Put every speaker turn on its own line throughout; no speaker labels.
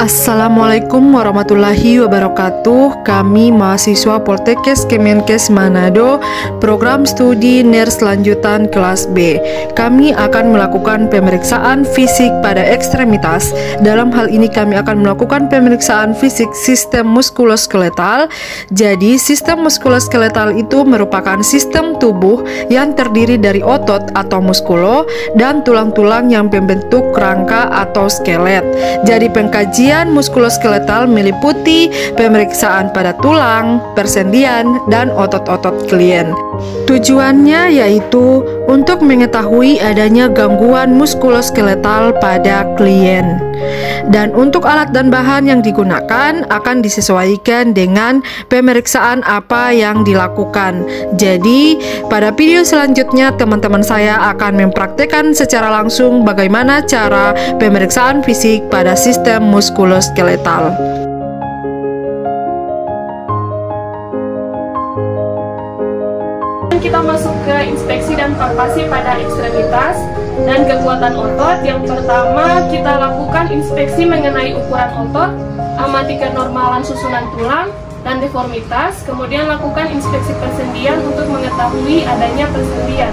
Assalamualaikum warahmatullahi wabarakatuh. Kami mahasiswa Poltekkes Kemenkes Manado, program studi NERS lanjutan kelas B. Kami akan melakukan pemeriksaan fisik pada ekstremitas. Dalam hal ini kami akan melakukan pemeriksaan fisik sistem muskuloskeletal. Jadi sistem muskuloskeletal itu merupakan sistem tubuh yang terdiri dari otot atau muskulo dan tulang-tulang yang membentuk rangka atau skelet. Jadi pengkajian muskuloskeletal meliputi pemeriksaan pada tulang, persendian, dan otot-otot klien. Tujuannya yaitu untuk mengetahui adanya gangguan muskuloskeletal pada klien. Dan untuk alat dan bahan yang digunakan akan disesuaikan dengan pemeriksaan apa yang dilakukan. Jadi, pada video selanjutnya teman-teman saya akan mempraktekkan secara langsung bagaimana cara pemeriksaan fisik pada sistem muskuloskeletal.
Kita masuk ke inspeksi dan palpasi pada ekstremitas dan kekuatan otot. Yang pertama, kita lakukan inspeksi mengenai ukuran otot, amati kenormalan susunan tulang dan deformitas. Kemudian lakukan inspeksi persendian untuk mengetahui adanya persendian.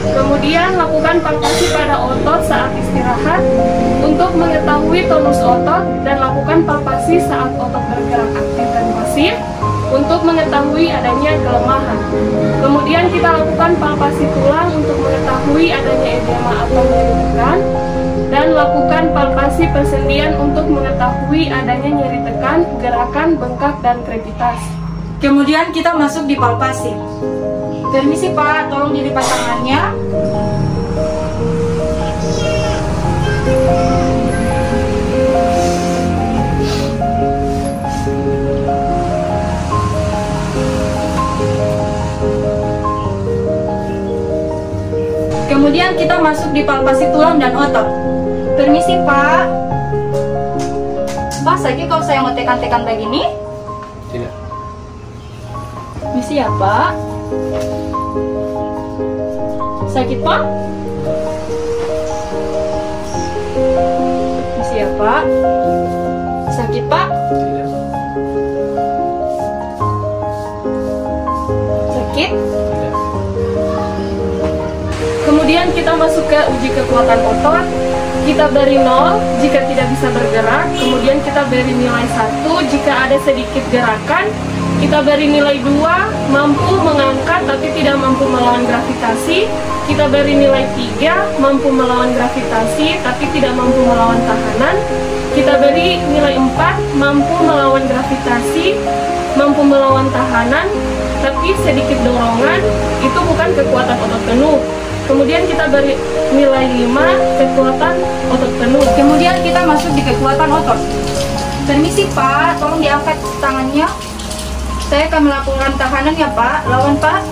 Kemudian lakukan palpasi pada otot saat istirahat untuk mengetahui tonus otot, dan lakukan palpasi saat otot bergerak aktif dan pasif untuk mengetahui adanya kelemahan. Kemudian kita lakukan palpasi tulang untuk mengetahui adanya edema atau nyeri tekan, dan lakukan palpasi persendian untuk mengetahui adanya nyeri tekan, gerakan, bengkak, dan krepitas.
Kemudian kita masuk di palpasi. Permisi Pak, tolong dilipat tangannya. Kemudian kita masuk di palpasi tulang dan otot. Permisi Pak. Pak, sakit kalau saya mau tekan-tekan begini?
Tidak.
Misi ya Pak. Sakit Pak? Misi ya Pak. Sakit Pak?
Tidak.
Sakit?
Tidak.
Kemudian kita masuk ke uji kekuatan otot. Kita beri 0 jika tidak bisa bergerak. Kemudian kita beri nilai 1 jika ada sedikit gerakan. Kita beri nilai 2, mampu mengangkat tapi tidak mampu melawan gravitasi. Kita beri nilai 3, mampu melawan gravitasi tapi tidak mampu melawan tahanan. Kita beri nilai 4, mampu melawan gravitasi, mampu melawan tahanan, tapi sedikit dorongan. Itu bukan kekuatan otot penuh. Kemudian kita beri nilai 5, kekuatan otot penuh.
Kemudian kita masuk di kekuatan otot. Permisi Pak, tolong diangkat tangannya. Saya akan melakukan tahanan ya Pak. Lawan Pak.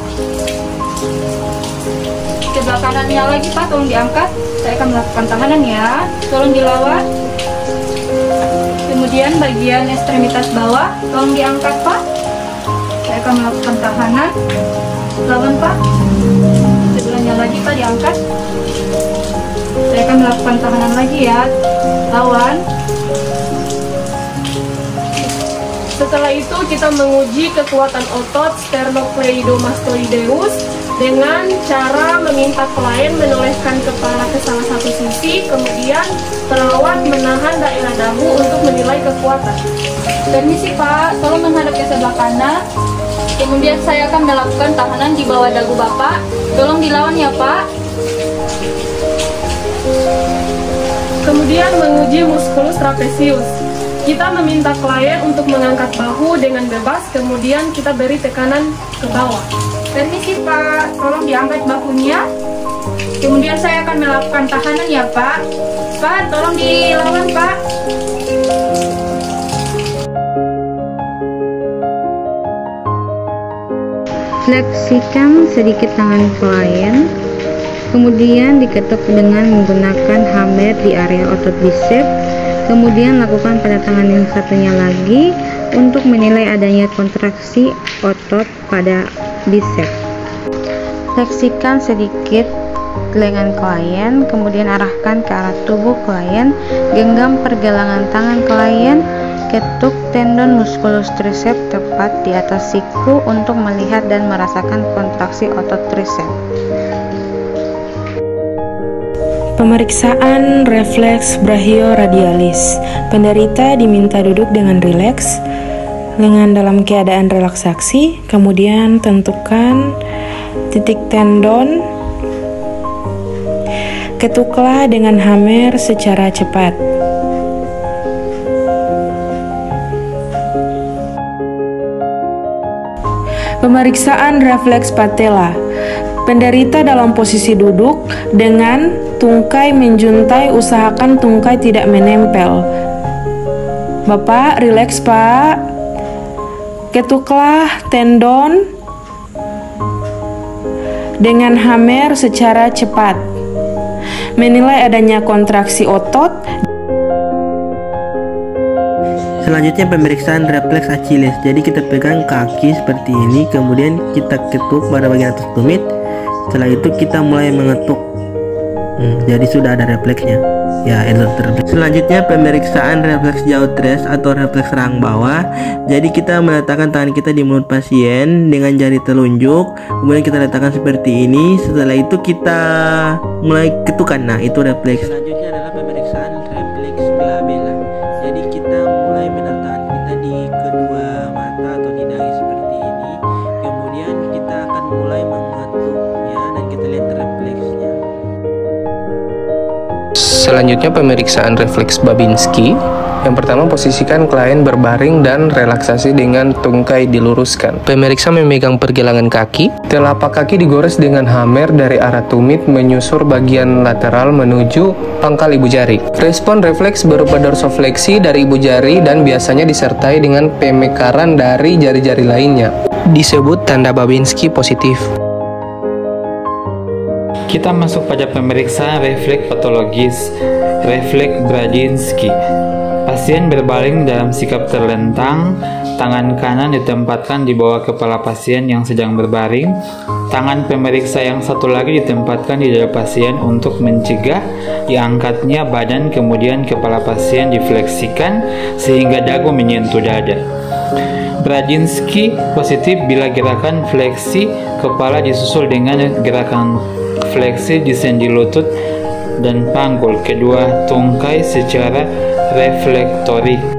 Sebelah kanannya lagi Pak, tolong diangkat. Saya akan melakukan tahanan ya. Tolong dilawan. Kemudian bagian ekstremitas bawah, tolong diangkat Pak. Saya akan melakukan tahanan. Lawan Pak. Sebelahnya lagi Pak, diangkat. Saya akan melakukan tahanan lagi ya. Lawan.
Setelah itu kita menguji kekuatan otot sternocleidomastoideus dengan cara meminta klien menolehkan kepala ke salah satu sisi, kemudian perawat menahan daerah dagu untuk menilai kekuatan.
Permisi Pak, tolong menghadap ke sebelah kanan. Kemudian saya akan melakukan tahanan di bawah dagu Bapak. Tolong dilawan ya Pak.
Kemudian menguji muskulus trapezius. Kita meminta klien untuk mengangkat bahu dengan bebas, kemudian kita beri tekanan ke bawah.
Permisi Pak, tolong diangkat bahunya. Kemudian saya akan melakukan tahanan ya Pak. Pak, tolong dilawan Pak.
Fleksikan sedikit tangan klien, kemudian diketuk dengan menggunakan hammer di area otot bicep. Kemudian lakukan pada tangan yang satunya lagi untuk menilai adanya kontraksi otot pada bicep. Fleksikan sedikit lengan klien, kemudian arahkan ke arah tubuh klien, genggam pergelangan tangan klien, ketuk tendon muskulus triceps tepat di atas siku untuk melihat dan merasakan kontraksi otot triceps.
Pemeriksaan refleks brachioradialis. Penderita diminta duduk dengan rileks, lengan dalam keadaan relaksasi, kemudian tentukan titik tendon. Ketuklah dengan hammer secara cepat. Pemeriksaan refleks patella. Penderita dalam posisi duduk dengan tungkai menjuntai, usahakan tungkai tidak menempel. Bapak, rileks Pak. Ketuklah tendon dengan hammer secara cepat. Menilai adanya kontraksi otot.
Selanjutnya pemeriksaan refleks Achilles. Jadi kita pegang kaki seperti ini, kemudian kita ketuk pada bagian atas tumit. Setelah itu kita mulai mengetuk. Jadi sudah ada refleksnya. Ya, itu terlebih. Selanjutnya pemeriksaan refleks Jautres atau refleks rahang bawah. Jadi kita meletakkan tangan kita di mulut pasien dengan jari telunjuk, kemudian kita letakkan seperti ini. Setelah itu kita mulai ketukan. Nah, itu refleks. Selanjutnya adalah pemeriksaan refleks glabella. Jadi kita mulai menatang kita di kedua mata atau di dahi seperti ini. Kemudian kita akan mulai mengetuknya dan kita lihat refleksnya.
Selanjutnya pemeriksaan refleks Babinski. Yang pertama, posisikan klien berbaring dan relaksasi dengan tungkai diluruskan. Pemeriksa memegang pergelangan kaki. Telapak kaki digores dengan hammer dari arah tumit menyusur bagian lateral menuju pangkal ibu jari. Respon refleks berupa dorsofleksi dari ibu jari dan biasanya disertai dengan pemekaran dari jari-jari lainnya. Disebut tanda Babinski positif.
Kita masuk pada pemeriksaan refleks patologis, refleks Brajinski. Pasien berbaring dalam sikap terlentang, tangan kanan ditempatkan di bawah kepala pasien yang sedang berbaring, tangan pemeriksa yang satu lagi ditempatkan di dada pasien untuk mencegah diangkatnya badan, kemudian kepala pasien difleksikan sehingga dagu menyentuh dada. Brajinski positif bila gerakan fleksi kepala disusul dengan gerakan fleksi di sendi lutut dan panggul kedua tungkai secara reflektorik.